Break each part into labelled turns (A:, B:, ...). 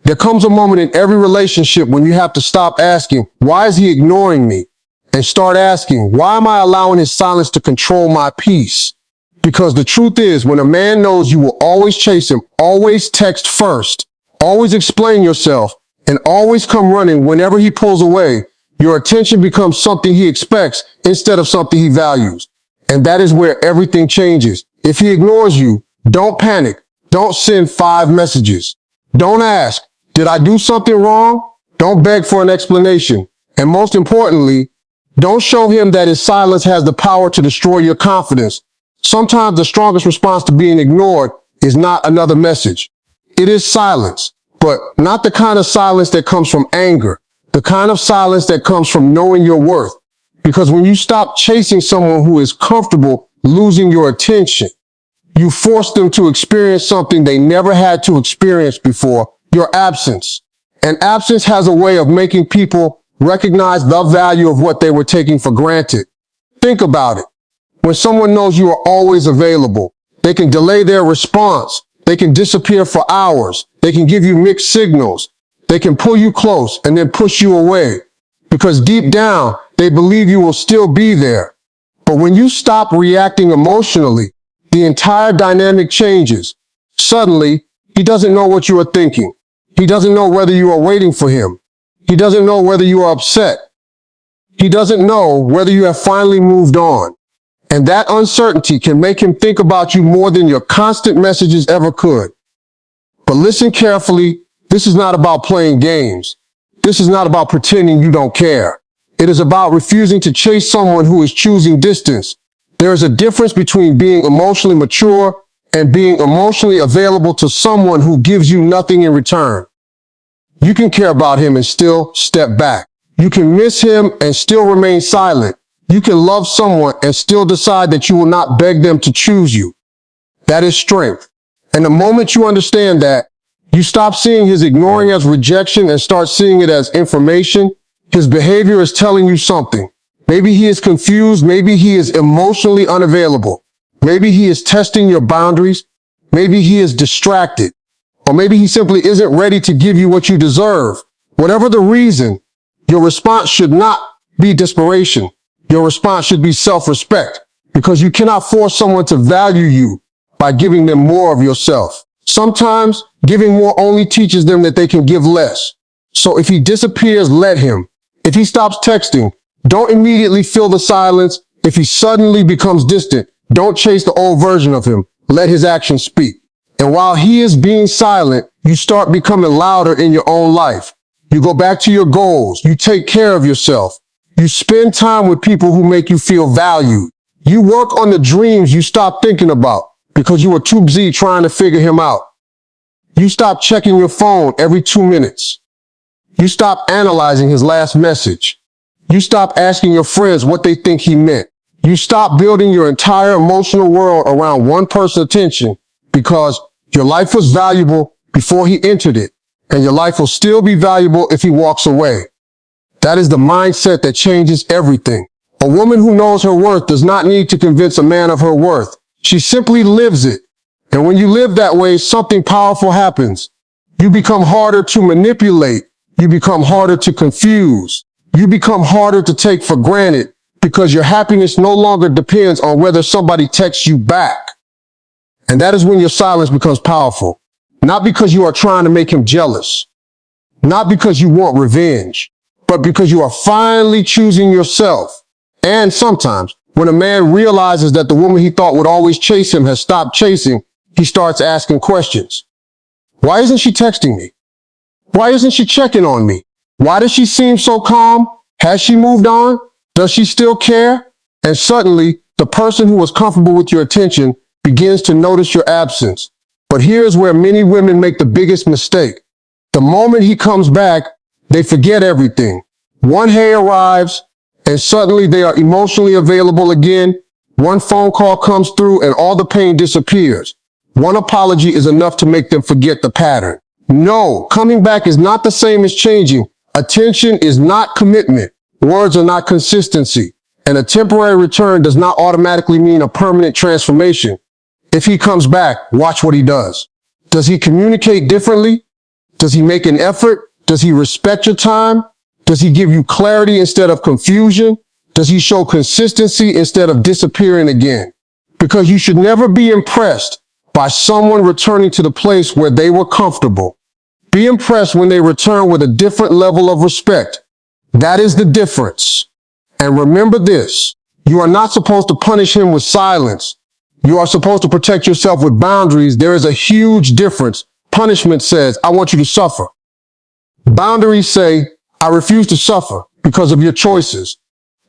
A: There comes a moment in every relationship when you have to stop asking, why is he ignoring me? And start asking, why am I allowing his silence to control my peace? Because the truth is, when a man knows you will always chase him, always text first, always explain yourself, and always come running whenever he pulls away, your attention becomes something he expects instead of something he values. And that is where everything changes. If he ignores you, don't panic. Don't send 5 messages. Don't ask, did I do something wrong? Don't beg for an explanation. And most importantly, don't show him that his silence has the power to destroy your confidence. Sometimes the strongest response to being ignored is not another message. It is silence, but not the kind of silence that comes from anger, the kind of silence that comes from knowing your worth. Because when you stop chasing someone who is comfortable losing your attention, you force them to experience something they never had to experience before, your absence. And absence has a way of making people recognize the value of what they were taking for granted. Think about it. When someone knows you are always available, they can delay their response. They can disappear for hours. They can give you mixed signals. They can pull you close and then push you away. Because deep down, they believe you will still be there. But when you stop reacting emotionally, the entire dynamic changes. Suddenly, he doesn't know what you are thinking. He doesn't know whether you are waiting for him. He doesn't know whether you are upset. He doesn't know whether you have finally moved on. And that uncertainty can make him think about you more than your constant messages ever could. But listen carefully. This is not about playing games. This is not about pretending you don't care. It is about refusing to chase someone who is choosing distance. There is a difference between being emotionally mature and being emotionally available to someone who gives you nothing in return. You can care about him and still step back. You can miss him and still remain silent. You can love someone and still decide that you will not beg them to choose you. That is strength. And the moment you understand that, you stop seeing his ignoring as rejection and start seeing it as information. His behavior is telling you something. Maybe he is confused. Maybe he is emotionally unavailable. Maybe he is testing your boundaries. Maybe he is distracted. Or maybe he simply isn't ready to give you what you deserve. Whatever the reason, your response should not be desperation. Your response should be self-respect, because you cannot force someone to value you by giving them more of yourself. Sometimes giving more only teaches them that they can give less. So if he disappears, let him. If he stops texting, don't immediately fill the silence. If he suddenly becomes distant, don't chase the old version of him. Let his actions speak. And while he is being silent, you start becoming louder in your own life. You go back to your goals. You take care of yourself. You spend time with people who make you feel valued. You work on the dreams you stopped thinking about because you were too busy trying to figure him out. You stop checking your phone every 2 minutes. You stop analyzing his last message. You stop asking your friends what they think he meant. You stop building your entire emotional world around one person's attention because your life was valuable before he entered it, and your life will still be valuable if he walks away. That is the mindset that changes everything. A woman who knows her worth does not need to convince a man of her worth. She simply lives it. And when you live that way, something powerful happens. You become harder to manipulate. You become harder to confuse. You become harder to take for granted because your happiness no longer depends on whether somebody texts you back. And that is when your silence becomes powerful. Not because you are trying to make him jealous. Not because you want revenge, but because you are finally choosing yourself. And sometimes, when a man realizes that the woman he thought would always chase him has stopped chasing, he starts asking questions. Why isn't she texting me? Why isn't she checking on me? Why does she seem so calm? Has she moved on? Does she still care? And suddenly, the person who was comfortable with your attention begins to notice your absence. But here's where many women make the biggest mistake. The moment he comes back, they forget everything. One hey arrives, and suddenly they are emotionally available again. One phone call comes through, and all the pain disappears. One apology is enough to make them forget the pattern. No, coming back is not the same as changing. Attention is not commitment. Words are not consistency. And a temporary return does not automatically mean a permanent transformation. If he comes back, watch what he does. Does he communicate differently? Does he make an effort? Does he respect your time? Does he give you clarity instead of confusion? Does he show consistency instead of disappearing again? Because you should never be impressed by someone returning to the place where they were comfortable. Be impressed when they return with a different level of respect. That is the difference. And remember this, you are not supposed to punish him with silence. You are supposed to protect yourself with boundaries. There is a huge difference. Punishment says, I want you to suffer. Boundaries say, I refuse to suffer because of your choices.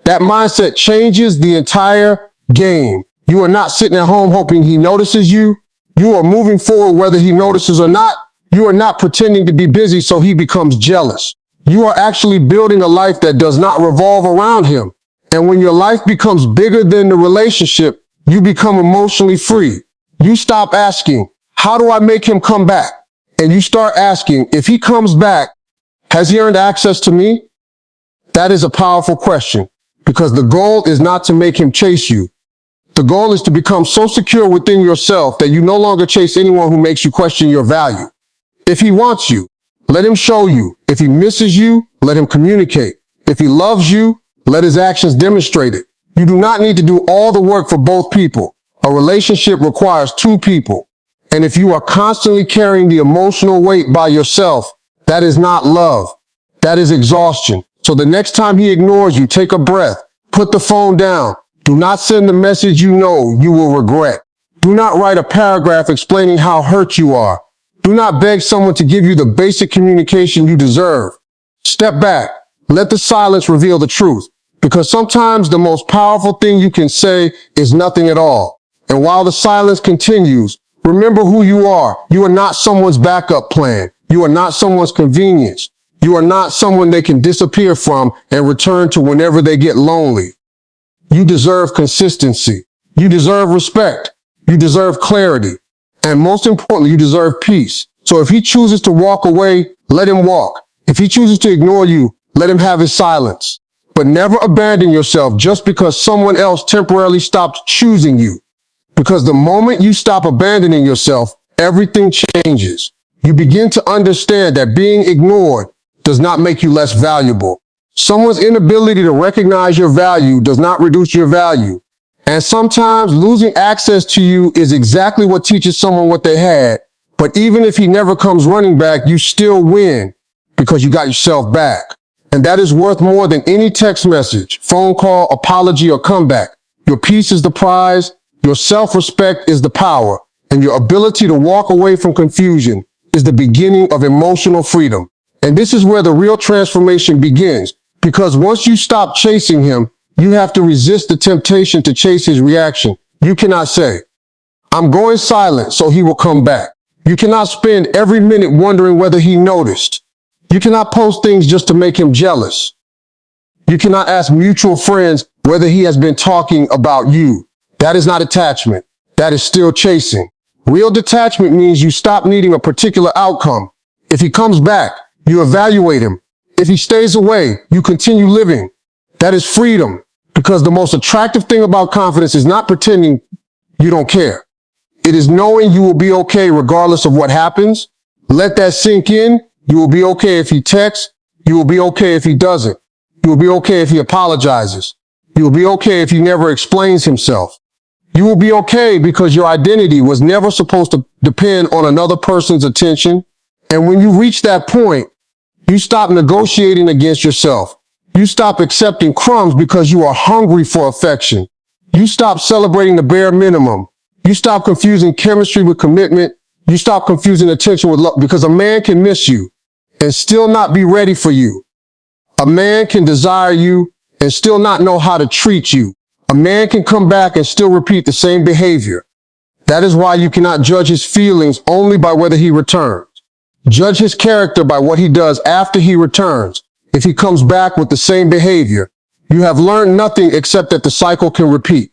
A: That mindset changes the entire game. You are not sitting at home hoping he notices you. You are moving forward whether he notices or not. You are not pretending to be busy so he becomes jealous. You are actually building a life that does not revolve around him. And when your life becomes bigger than the relationship, you become emotionally free. You stop asking, how do I make him come back? And you start asking, if he comes back, has he earned access to me? That is a powerful question because the goal is not to make him chase you. The goal is to become so secure within yourself that you no longer chase anyone who makes you question your value. If he wants you, let him show you. If he misses you, let him communicate. If he loves you, let his actions demonstrate it. You do not need to do all the work for both people. A relationship requires two people. And if you are constantly carrying the emotional weight by yourself, that is not love. That is exhaustion. So the next time he ignores you, take a breath, put the phone down. Do not send the message you know you will regret. Do not write a paragraph explaining how hurt you are. Do not beg someone to give you the basic communication you deserve. Step back. Let the silence reveal the truth. Because sometimes the most powerful thing you can say is nothing at all. And while the silence continues, remember who you are. You are not someone's backup plan. You are not someone's convenience. You are not someone they can disappear from and return to whenever they get lonely. You deserve consistency. You deserve respect. You deserve clarity. And most importantly, you deserve peace. So if he chooses to walk away, let him walk. If he chooses to ignore you, let him have his silence. But never abandon yourself just because someone else temporarily stopped choosing you. Because the moment you stop abandoning yourself, everything changes. You begin to understand that being ignored does not make you less valuable. Someone's inability to recognize your value does not reduce your value. And sometimes losing access to you is exactly what teaches someone what they had. But even if he never comes running back, you still win because you got yourself back. And that is worth more than any text message, phone call, apology, or comeback. Your peace is the prize. Your self-respect is the power. And your ability to walk away from confusion is the beginning of emotional freedom. And this is where the real transformation begins. Because once you stop chasing him, you have to resist the temptation to chase his reaction. You cannot say, I'm going silent so he will come back. You cannot spend every minute wondering whether he noticed. You cannot post things just to make him jealous. You cannot ask mutual friends whether he has been talking about you. That is not attachment. That is still chasing. Real detachment means you stop needing a particular outcome. If he comes back, you evaluate him. If he stays away, you continue living. That is freedom, because the most attractive thing about confidence is not pretending you don't care. It is knowing you will be okay regardless of what happens. Let that sink in. You will be okay if he texts. You will be okay if he doesn't. You will be okay if he apologizes. You will be okay if he never explains himself. You will be okay because your identity was never supposed to depend on another person's attention. And when you reach that point, you stop negotiating against yourself. You stop accepting crumbs because you are hungry for affection. You stop celebrating the bare minimum. You stop confusing chemistry with commitment. You stop confusing attention with love, because a man can miss you and still not be ready for you. A man can desire you and still not know how to treat you. A man can come back and still repeat the same behavior. That is why you cannot judge his feelings only by whether he returns. Judge his character by what he does after he returns. If he comes back with the same behavior, you have learned nothing except that the cycle can repeat.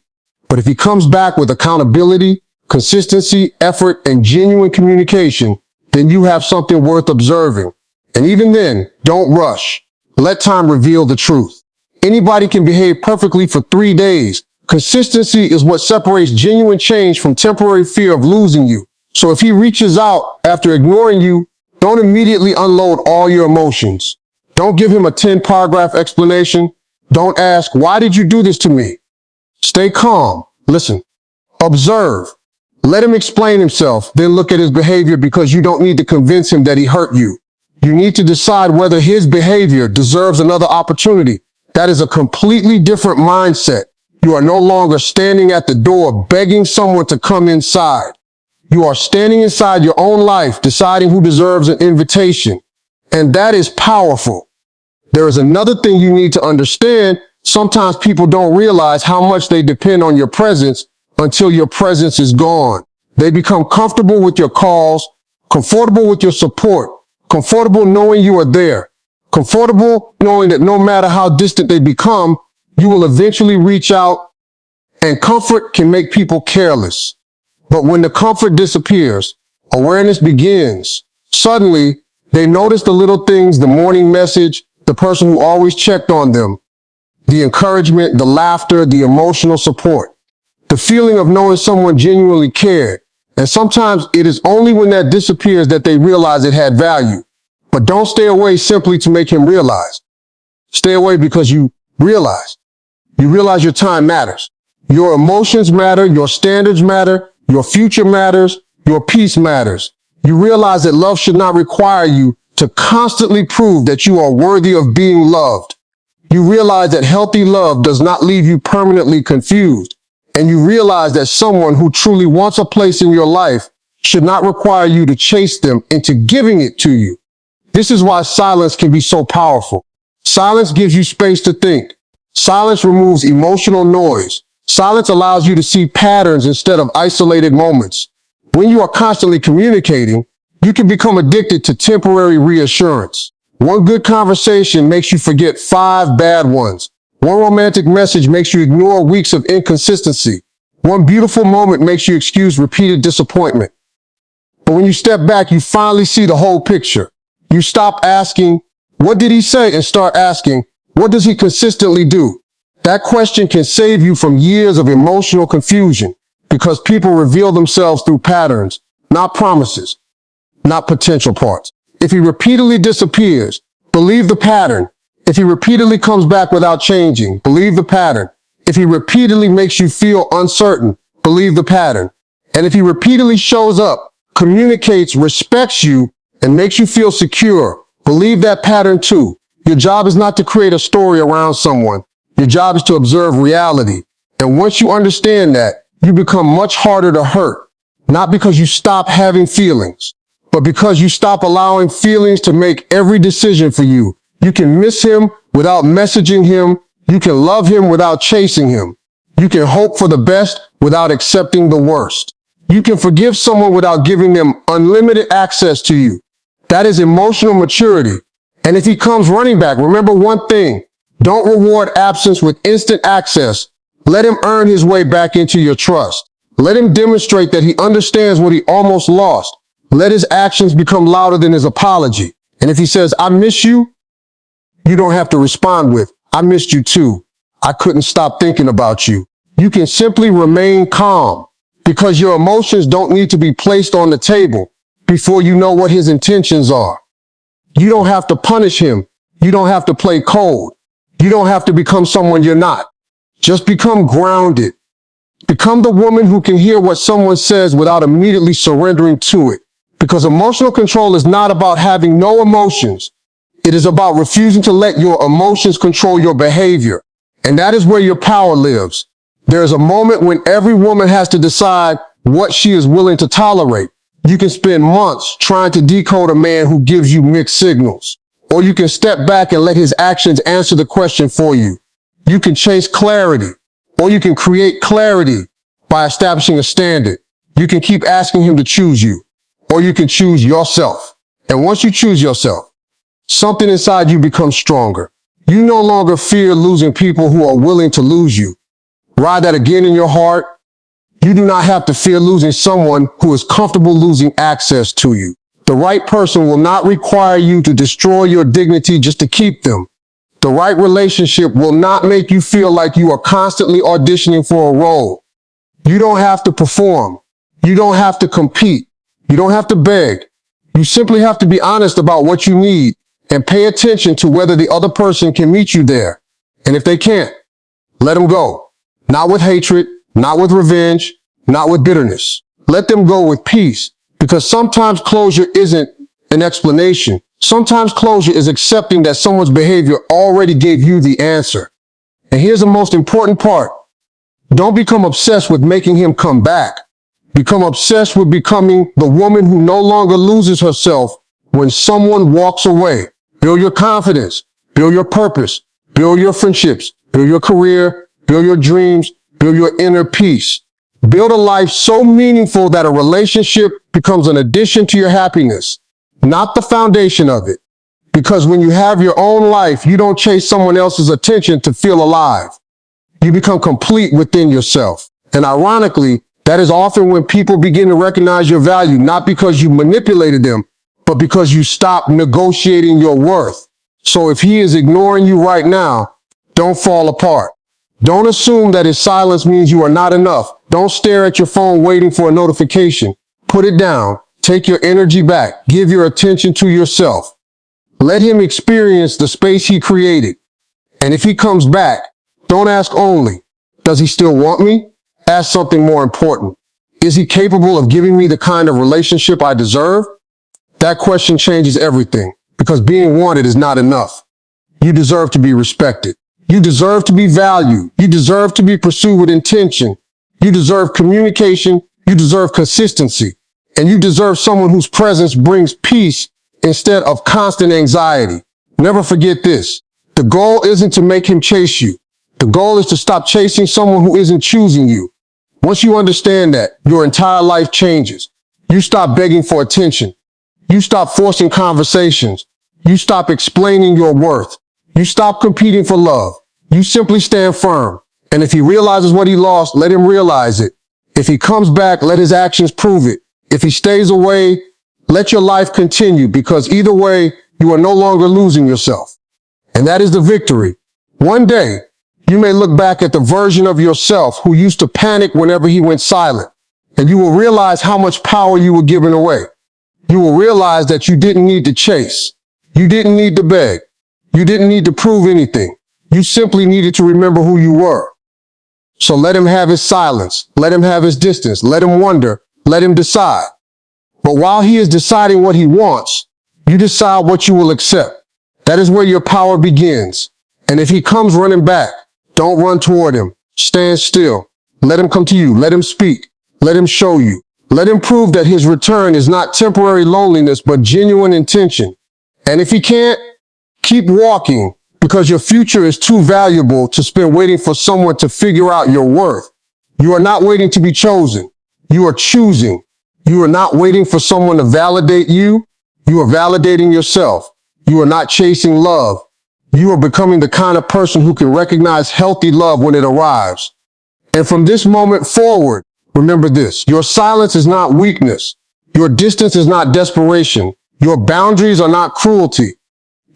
A: But if he comes back with accountability, consistency, effort, and genuine communication, then you have something worth observing. And even then, don't rush. Let time reveal the truth. Anybody can behave perfectly for 3 days. Consistency is what separates genuine change from temporary fear of losing you. So if he reaches out after ignoring you, Don't immediately unload all your emotions. Don't give him a 10-paragraph explanation. Don't ask, why did you do this to me? Stay calm. Listen. Observe. Let him explain himself, then look at his behavior, because you don't need to convince him that he hurt you. You need to decide whether his behavior deserves another opportunity. That is a completely different mindset. You are no longer standing at the door begging someone to come inside. You are standing inside your own life, deciding who deserves an invitation. And that is powerful. There is another thing you need to understand. Sometimes people don't realize how much they depend on your presence until your presence is gone. They become comfortable with your calls, comfortable with your support, comfortable knowing you are there, comfortable knowing that no matter how distant they become, you will eventually reach out. And comfort can make people careless. But when the comfort disappears, awareness begins. Suddenly, they notice the little things, the morning message, the person who always checked on them, the encouragement, the laughter, the emotional support, the feeling of knowing someone genuinely cared. And sometimes it is only when that disappears that they realize it had value. But don't stay away simply to make him realize. Stay away because you realize. You realize your time matters. Your emotions matter. Your standards matter. Your future matters. Your peace matters. You realize that love should not require you to constantly prove that you are worthy of being loved. You realize that healthy love does not leave you permanently confused. And you realize that someone who truly wants a place in your life should not require you to chase them into giving it to you. This is why silence can be so powerful. Silence gives you space to think. Silence removes emotional noise. Silence allows you to see patterns instead of isolated moments. When you are constantly communicating, you can become addicted to temporary reassurance. One good conversation makes you forget 5 bad ones. One romantic message makes you ignore weeks of inconsistency. One beautiful moment makes you excuse repeated disappointment. But when you step back, you finally see the whole picture. You stop asking, what did he say? And start asking, what does he consistently do? That question can save you from years of emotional confusion, because people reveal themselves through patterns, not promises, not potential parts. If he repeatedly disappears, believe the pattern. If he repeatedly comes back without changing, believe the pattern. If he repeatedly makes you feel uncertain, believe the pattern. And if he repeatedly shows up, communicates, respects you, and makes you feel secure, believe that pattern too. Your job is not to create a story around someone. Your job is to observe reality. And once you understand that, you become much harder to hurt. Not because you stop having feelings, but because you stop allowing feelings to make every decision for you. You can miss him without messaging him. You can love him without chasing him. You can hope for the best without accepting the worst. You can forgive someone without giving them unlimited access to you. That is emotional maturity. And if he comes running back, remember one thing. Don't reward absence with instant access. Let him earn his way back into your trust. Let him demonstrate that he understands what he almost lost. Let his actions become louder than his apology. And if he says, I miss you, you don't have to respond with, I missed you too. I couldn't stop thinking about you. You can simply remain calm, because your emotions don't need to be placed on the table before you know what his intentions are. You don't have to punish him. You don't have to play cold. You don't have to become someone you're not. Just become grounded. Become the woman who can hear what someone says without immediately surrendering to it. Because emotional control is not about having no emotions. It is about refusing to let your emotions control your behavior. And that is where your power lives. There is a moment when every woman has to decide what she is willing to tolerate. You can spend months trying to decode a man who gives you mixed signals. Or you can step back and let his actions answer the question for you. You can chase clarity, or you can create clarity by establishing a standard. You can keep asking him to choose you, or you can choose yourself. And once you choose yourself, something inside you becomes stronger. You no longer fear losing people who are willing to lose you. Ride that again in your heart. You do not have to fear losing someone who is comfortable losing access to you. The right person will not require you to destroy your dignity just to keep them. The right relationship will not make you feel like you are constantly auditioning for a role. You don't have to perform. You don't have to compete. You don't have to beg. You simply have to be honest about what you need and pay attention to whether the other person can meet you there. And if they can't, let them go. Not with hatred, not with revenge, not with bitterness. Let them go with peace, because sometimes closure isn't an explanation. Sometimes closure is accepting that someone's behavior already gave you the answer. And here's the most important part. Don't become obsessed with making him come back. Become obsessed with becoming the woman who no longer loses herself when someone walks away. Build your confidence, build your purpose, build your friendships, build your career, build your dreams, build your inner peace. Build a life so meaningful that a relationship becomes an addition to your happiness, not the foundation of it. Because when you have your own life, you don't chase someone else's attention to feel alive. You become complete within yourself. And ironically, that is often when people begin to recognize your value, not because you manipulated them, but because you stopped negotiating your worth. So if he is ignoring you right now, don't fall apart. Don't assume that his silence means you are not enough. Don't stare at your phone waiting for a notification. Put it down. Take your energy back. Give your attention to yourself. Let him experience the space he created. And if he comes back, don't ask only, does he still want me? Ask something more important. Is he capable of giving me the kind of relationship I deserve? That question changes everything, because being wanted is not enough. You deserve to be respected. You deserve to be valued. You deserve to be pursued with intention. You deserve communication. You deserve consistency. And you deserve someone whose presence brings peace instead of constant anxiety. Never forget this. The goal isn't to make him chase you. The goal is to stop chasing someone who isn't choosing you. Once you understand that, your entire life changes. You stop begging for attention. You stop forcing conversations. You stop explaining your worth. You stop competing for love. You simply stand firm. And if he realizes what he lost, let him realize it. If he comes back, let his actions prove it. If he stays away, let your life continue, because either way, you are no longer losing yourself. And that is the victory. One day, you may look back at the version of yourself who used to panic whenever he went silent, and you will realize how much power you were giving away. You will realize that you didn't need to chase. You didn't need to beg. You didn't need to prove anything. You simply needed to remember who you were. So let him have his silence. Let him have his distance. Let him wonder. Let him decide. But while he is deciding what he wants, you decide what you will accept. That is where your power begins. And if he comes running back, don't run toward him. Stand still. Let him come to you. Let him speak. Let him show you. Let him prove that his return is not temporary loneliness, but genuine intention. And if he can't, keep walking, because your future is too valuable to spend waiting for someone to figure out your worth. You are not waiting to be chosen. You are choosing. You are not waiting for someone to validate you. You are validating yourself. You are not chasing love. You are becoming the kind of person who can recognize healthy love when it arrives. And from this moment forward, remember this. Your silence is not weakness. Your distance is not desperation. Your boundaries are not cruelty.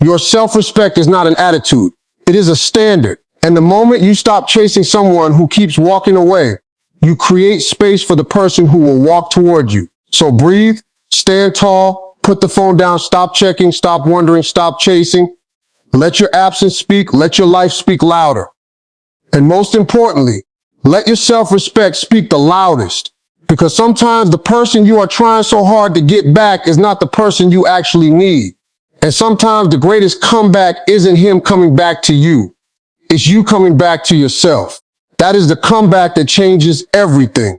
A: Your self-respect is not an attitude. It is a standard. And the moment you stop chasing someone who keeps walking away, you create space for the person who will walk toward you. So breathe, stand tall, put the phone down, stop checking, stop wondering, stop chasing. Let your absence speak. Let your life speak louder. And most importantly, let your self-respect speak the loudest. Because sometimes the person you are trying so hard to get back is not the person you actually need. And sometimes the greatest comeback isn't him coming back to you. It's you coming back to yourself. That is the comeback that changes everything.